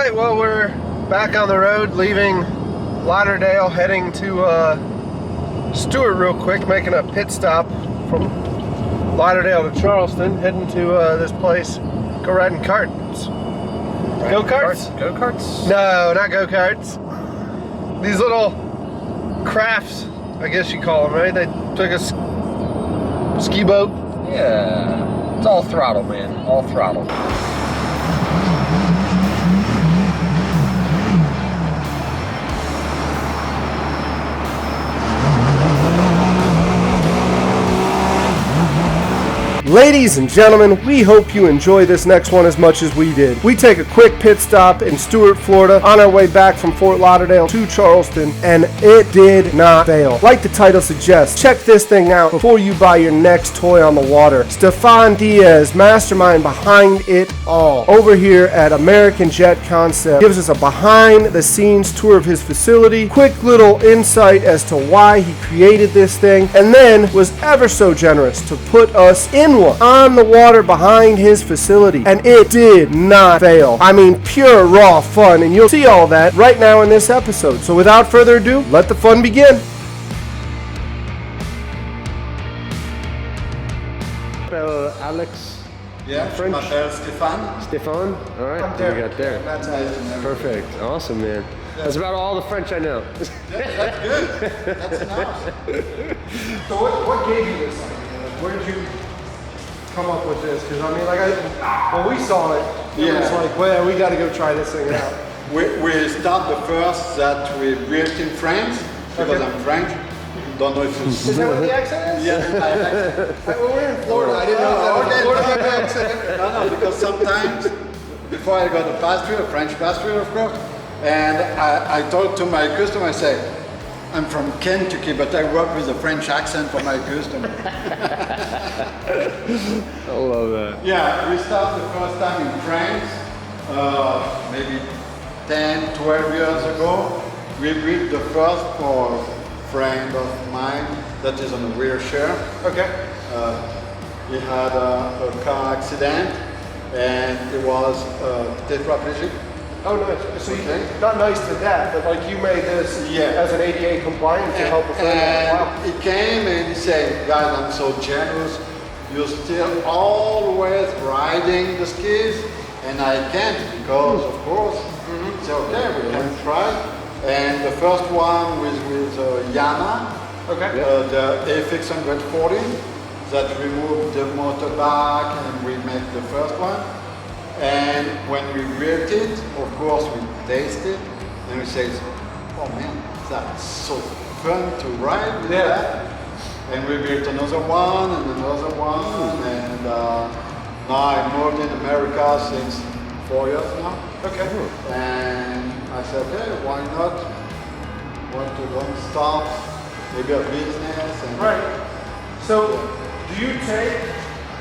right, well, we're back on the road, leaving Lauderdale, heading to Stuart real quick, making a pit stop from Lauderdale to Charleston, heading to this place, go riding karts. Go-karts? Go-karts? No, not go-karts. These little crafts, I guess you call them, right? They took a ski boat. Yeah, it's all throttle, man, all throttle. Ladies and gentlemen, we hope you enjoy this next one as much as we did. We take a quick pit stop in Stuart, Florida on our way back from Fort Lauderdale to Charleston, and it did not fail. Like the title suggests, check this thing out before you buy your next toy on the water. Stephane Diaz, mastermind behind it all, over here at American Jet Concept, gives us a behind the scenes tour of his facility, quick little insight as to why he created this thing, and then was ever so generous to put us in one on the water behind his facility, and it did not fail. I mean, pure raw fun, and you'll see all that right now in this episode. So without further ado, let the fun begin. Alex. Yeah, French. Stephane. Stephane? All right, I'm there. we got there. That's nice. Perfect. Awesome, man. Yeah. That's about all the French I know. That's good. That's enough. So what gave you this idea? Where did you come up with this? Because I mean, like, when we saw it, it was like, well, we got to go try this thing out. We start the first that we built in France, because I'm French. Don't know if it's... Is that what the accent is? Yeah, my accent. Well, we're in Florida. I didn't know that was a Florida accent. No, because sometimes, before I got a passport, a French passport, of course, and I talked to my customer, I say, I'm from Kentucky, but I work with a French accent for my customer. I love that. Yeah, we started the first time in France, maybe 10, 12 years ago. We built the first for a friend of mine that is on a wheelchair. Okay. He had a car accident and he was tetraplegic. Oh, nice. So you, not nice to that, but like you made this as an ADA compliant to help a friend. And he came and he said, guys, I'm so jealous. You're still always riding the skis, and I can't because, of course, it's okay, we can try. And the first one was with Yana, the AFX 140, that removed the motor back, and we made the first one. And when we built it, of course, we tasted, and we said, oh man, that's so fun to ride with that. And we built another one and another one, and now I moved in America since 4 years now. Okay. And I said, okay, why not? Want to start maybe a business? And Right. So, do you take?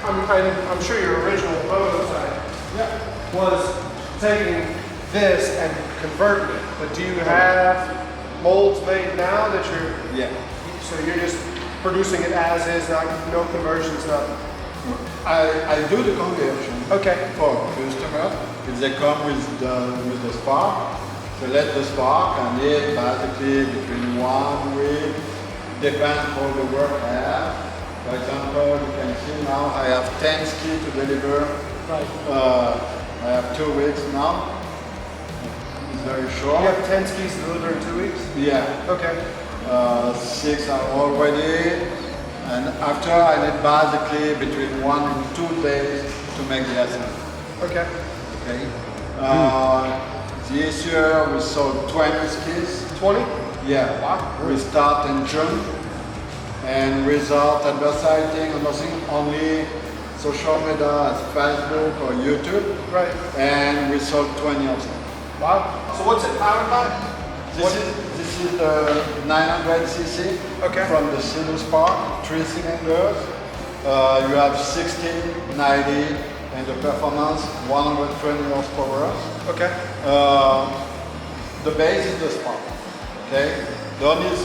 I'm sure your original prototype was taking this and converting it, but do you have molds made now that you're? Yeah. So you're just producing it as is, no conversions, nothing. I do the conversion. Okay. For customers, if they come with the spark, select the spark and it basically between 1 week, depends how the work I have. For example, you can see now I have 10 skis to deliver. Right. I have 2 weeks now. It's very short. You have 10 skis to deliver in 2 weeks? Yeah. Okay. 6 are already, and after I need basically between 1 and 2 days to make the assembly. Okay. Okay. This year we sold 20 skis. 20? Yeah. Wow. We start in June, and without advertising or nothing, only social media as Facebook or YouTube. Right. And we sold 20 of them. Wow. So what's it powered by? This is the 900cc from the Sea Doo Spark, 3 cylinders. You have 60, 90, and the performance 120 horsepower. Okay. The base is the Spark. Okay. The only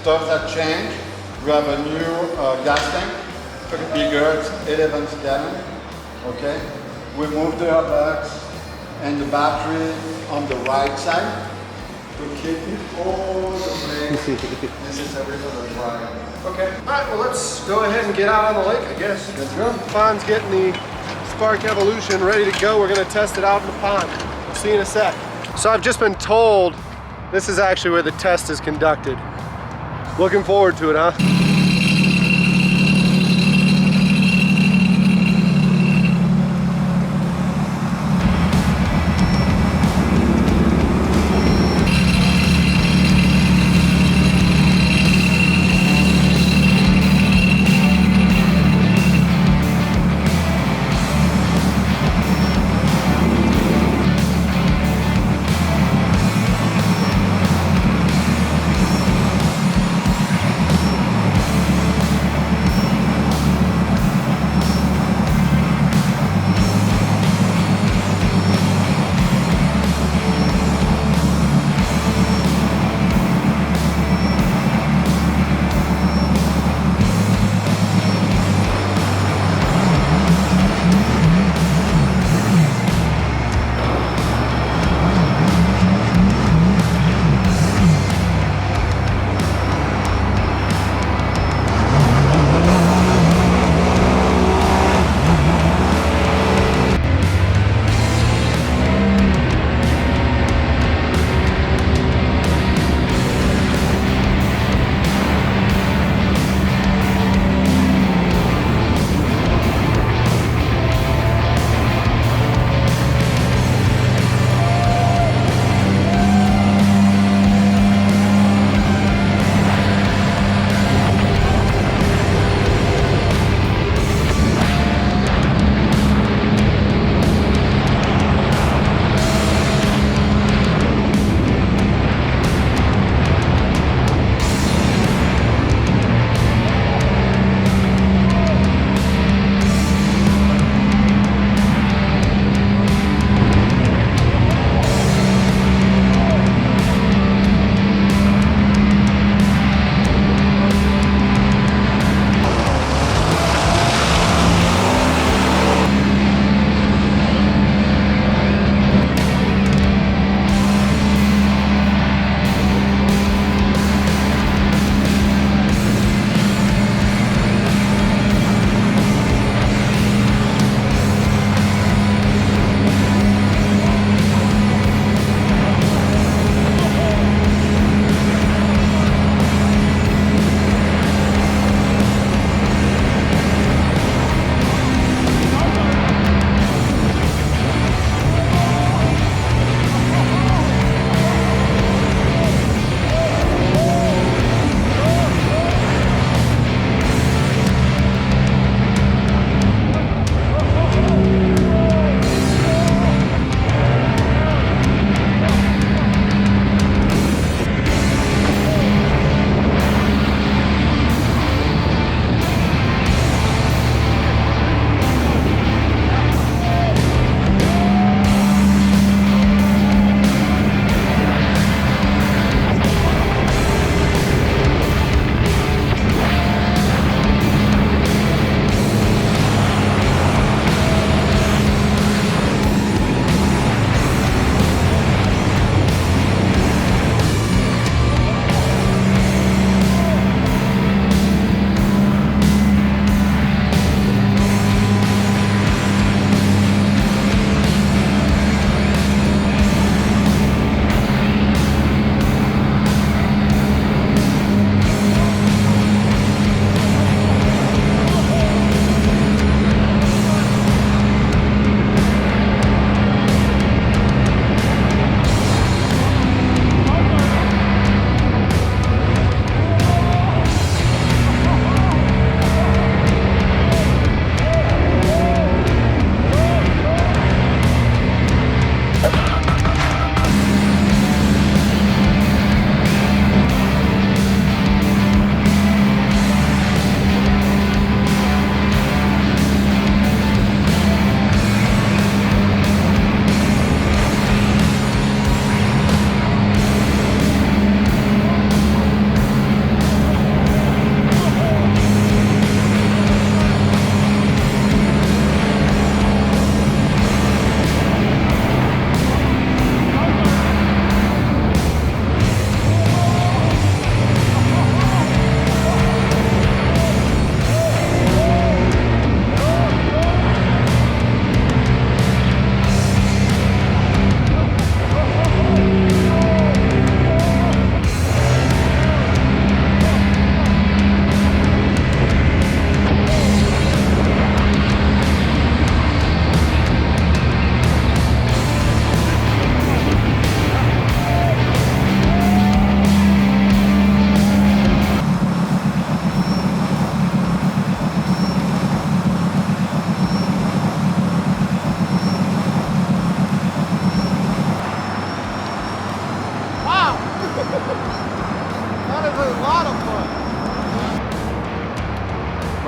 stuff that changed, we have a new gas tank, bigger, it's 11 gallon. Okay. We moved the airbags, and the battery on the right side to keep it all the place necessary for the trial. Okay. All right, well, let's go ahead and get out on the lake, I guess. Let's go. Stefan's getting the Spark Evolution ready to go. We're going to test it out in the pond. We'll see you in a sec. So I've just been told this is actually where the test is conducted. Looking forward to it, huh?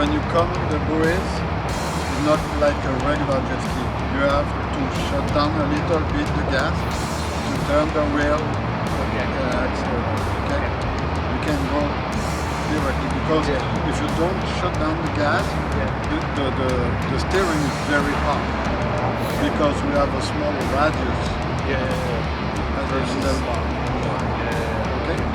when you come in the buoys, it's not like a regular jet ski. You have to shut down a little bit the gas to turn the wheel. Okay. Okay. You can go directly because if you don't shut down the gas, the steering is very hard because we have a small radius. Versus the bar. Okay.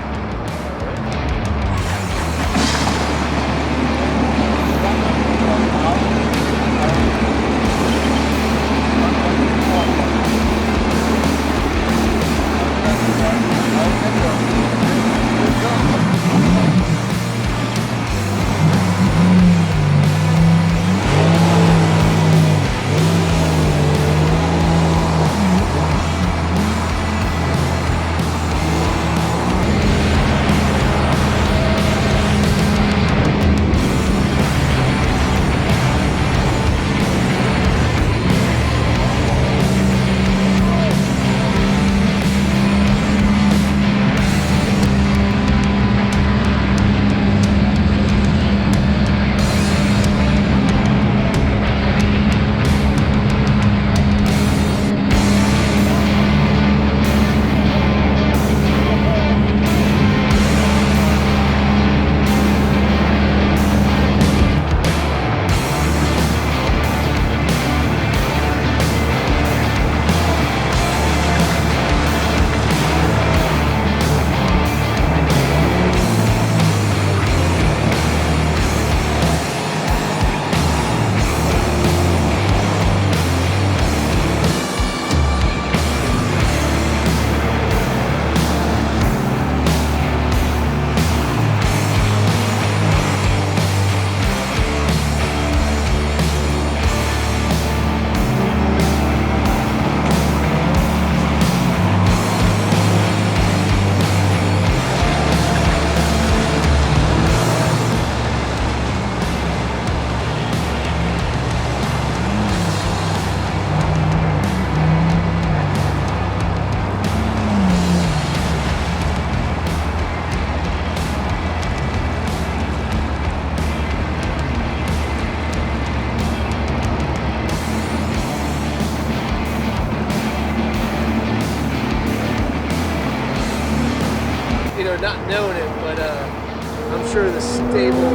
Not knowing it, but I'm sure the stable,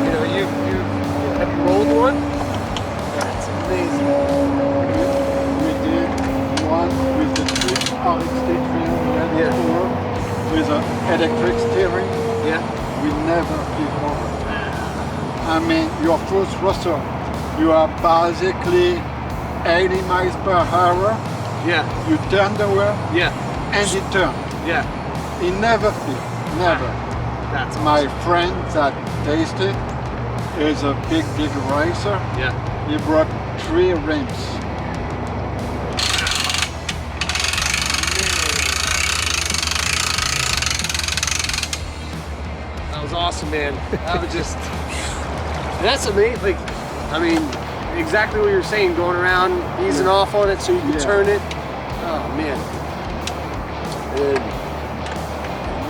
you have you rolled one? That's amazing. We did one with the RX-300 with an electric steering. Yeah. We never flip over. I mean, your first thruster, you are basically 80 miles per hour. Yeah. You turn the wheel. Yeah. And it turns. Yeah. He never flipped, never. That's awesome. My friend that tasted is a big racer. Yeah. He brought 3 rims. That was awesome, man. That was just, that's amazing. Like, I mean, exactly what you're saying, going around, easing off on it so you can turn it. Oh, man. And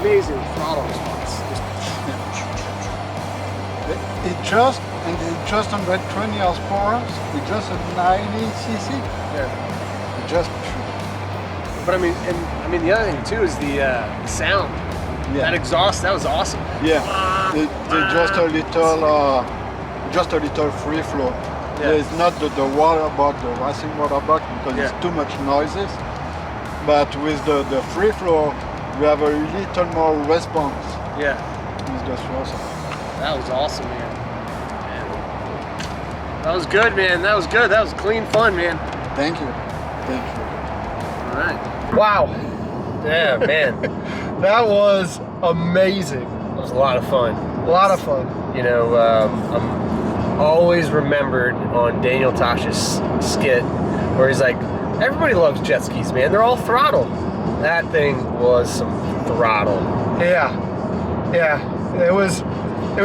amazing throttle response. It just 120 horsepower. It's just a 90 cc. Yeah. It just. But I mean, the other thing too is the sound. Yeah. That exhaust, that was awesome. Yeah. It's just a little free flow. Yeah. It's not the water bug, the racing water bug, because it's too much noises. But with the free flow, we have a little more response. Yeah. It's just awesome. That was awesome, man. That was good, man. That was good. That was clean fun, man. Thank you. Thank you. All right. Wow. Yeah, man. That was amazing. It was a lot of fun. A lot of fun. You know, I'm always remembered on Daniel Tosh's skit where he's like, everybody loves jet skis, man. They're all throttle. That thing was some throttle. Yeah. Yeah. It was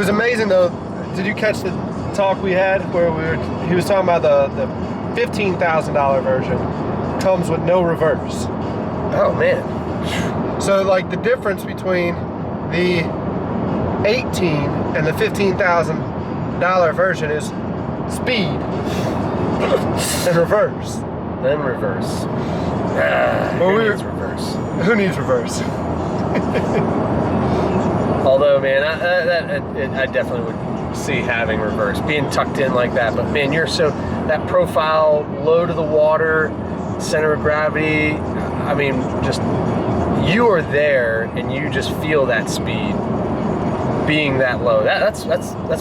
amazing though. Did you catch the talk we had where he was talking about the $15,000 version comes with no reverse. Oh man. So like the difference between the 18 and the $15,000 version is speed and reverse. Then reverse. Well, Who needs reverse? Who needs reverse? Although, man, I definitely would see having reverse, being tucked in like that. But man, that profile, low to the water, center of gravity. I mean, just you are there, and you just feel that speed being that low. That's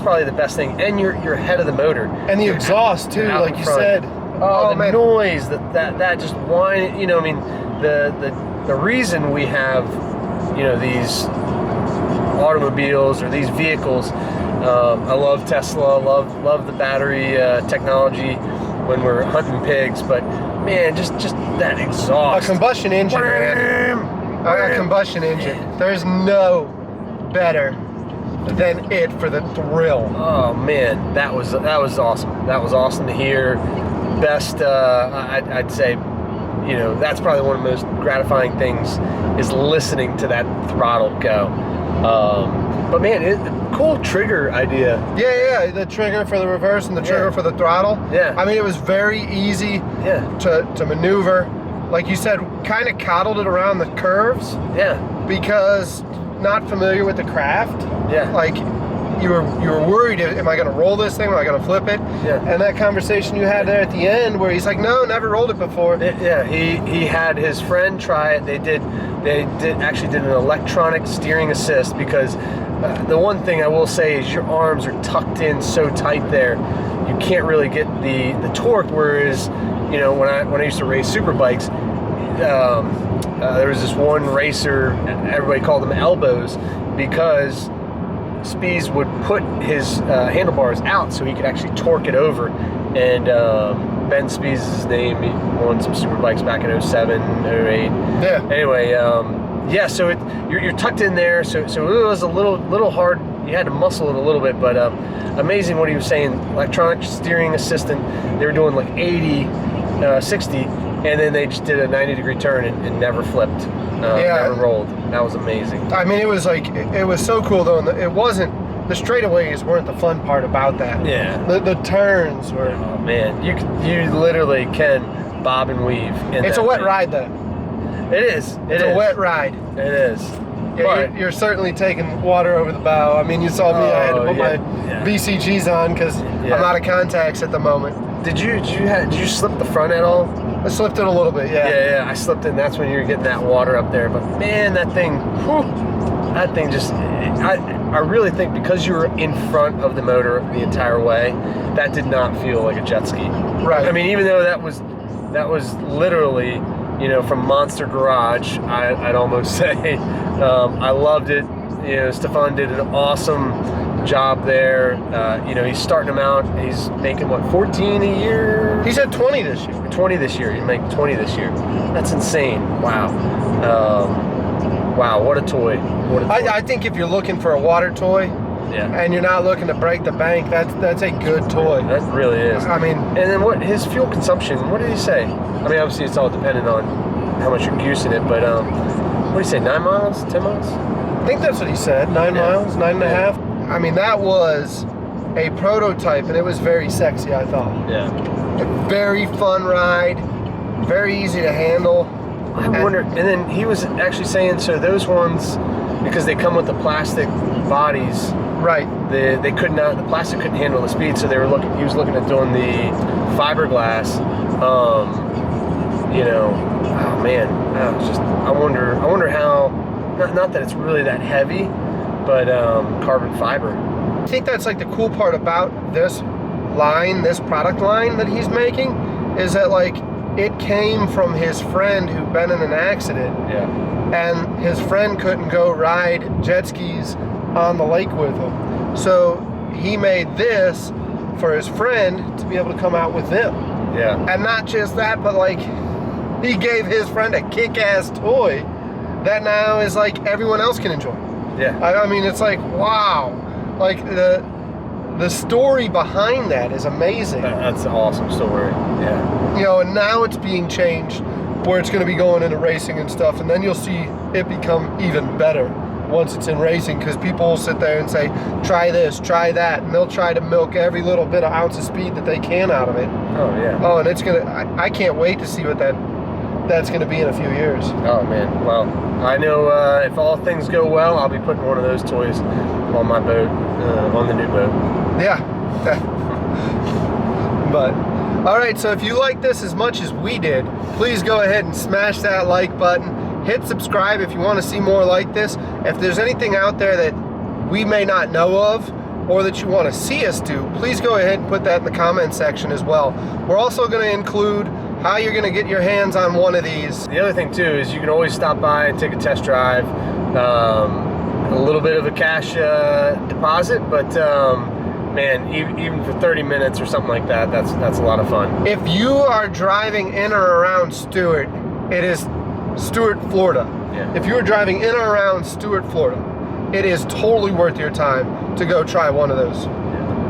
probably the best thing. And you're ahead of the motor. And the exhaust too, like you said. Oh, the noise, that just whine. You know, I mean, the reason we have, you know, these automobiles or these vehicles. I love Tesla. Love the battery technology when we're hunting pigs. But man, just that exhaust. A combustion engine, man. A combustion engine. There's no better than it for the thrill. Oh man, that was awesome. That was awesome to hear. Best, I'd say, you know, that's probably one of the most gratifying things is listening to that throttle go. But man, cool trigger idea. Yeah, the trigger for the reverse and the trigger for the throttle. Yeah. I mean, it was very easy to maneuver. Like you said, kind of coddled it around the curves. Yeah. Because not familiar with the craft. Yeah. Like you were worried, am I going to roll this thing? Am I going to flip it? Yeah. And that conversation you had there at the end where he's like, no, never rolled it before. Yeah, he had his friend try it. They actually did an electronic steering assist because the one thing I will say is your arms are tucked in so tight there, you can't really get the torque. Whereas, you know, when I used to race super bikes, there was this one racer, everybody called them elbows, because Spies would put his handlebars out so he could actually torque it over. And Ben Spies is his name. He won some super bikes back in 07, 08. Yeah. Anyway, so you're tucked in there, so it was a little hard. You had to muscle it a little bit, but amazing what he was saying. Electronic steering assistant. They were doing like 80, 60, and then they just did a 90-degree turn and never flipped. Never rolled. That was amazing. I mean, it was like, it was so cool though, and it wasn't, the straightaways weren't the fun part about that. Yeah. The turns were. Oh man, you literally can bob and weave. It's a wet ride though. It is. It's a wet ride. It is. Yeah, you're certainly taking water over the bow. I mean, you saw me. I had to put my BCGs on because I'm out of contacts at the moment. Did you slip the front at all? I slipped it a little bit, yeah. Yeah, I slipped it, and that's when you're getting that water up there. But man, that thing just, I really think because you were in front of the motor the entire way, that did not feel like a jet ski. Right. I mean, even though that was literally, you know, from Monster Garage, I'd almost say, I loved it. You know, Stephane did an awesome job there. You know, he's starting him out. He's making what, 14 a year? He's at 20 this year. 20 this year. You make 20 this year. That's insane. Wow. Wow. What a toy. I think if you're looking for a water toy, and you're not looking to break the bank, that's a good toy. That really is. I mean, and then what his fuel consumption? What did he say? I mean, obviously it's all dependent on how much you're goosing it, but what did he say? 9 miles? 10 miles? I think that's what he said. 9 miles, 9.5. I mean, that was a prototype, and it was very sexy, I thought. Yeah. A very fun ride, very easy to handle. I wonder, and then he was actually saying, so those ones, because they come with the plastic bodies, right? They could not, the plastic couldn't handle the speed, so he was looking at doing the fiberglass. You know, oh man, I wonder how. Not that it's really that heavy, but carbon fiber. I think that's like the cool part about this product line that he's making, is that like it came from his friend who'd been in an accident. Yeah. And his friend couldn't go ride jet skis on the lake with him. So he made this for his friend to be able to come out with them. Yeah. And not just that, but like he gave his friend a kick-ass toy that now is like everyone else can enjoy. Yeah. I mean, it's like, wow. Like the story behind that is amazing. That's an awesome story. Yeah. You know, and now it's being changed where it's going to be going into racing and stuff, and then you'll see it become even better. once it's in racing, because people will sit there and say, try this, try that, and they'll try to milk every little bit of ounce of speed that they can out of it. Oh yeah. Oh, and it's gonna, I can't wait to see what that's gonna be in a few years. Oh man, well, I know if all things go well, I'll be putting one of those toys on my boat, on the new boat. Yeah. But, all right, so if you like this as much as we did, please go ahead and smash that like button. Hit subscribe if you want to see more like this. If there's anything out there that we may not know of or that you want to see us do, please go ahead and put that in the comment section as well. We're also going to include how you're going to get your hands on one of these. The other thing too is you can always stop by and take a test drive. A little bit of a cash deposit, but man, even for 30 minutes or something like that, that's a lot of fun. If you are driving in or around Stuart, it is Stuart, Florida. Yeah. If you're driving in or around Stuart, Florida, it is totally worth your time to go try one of those.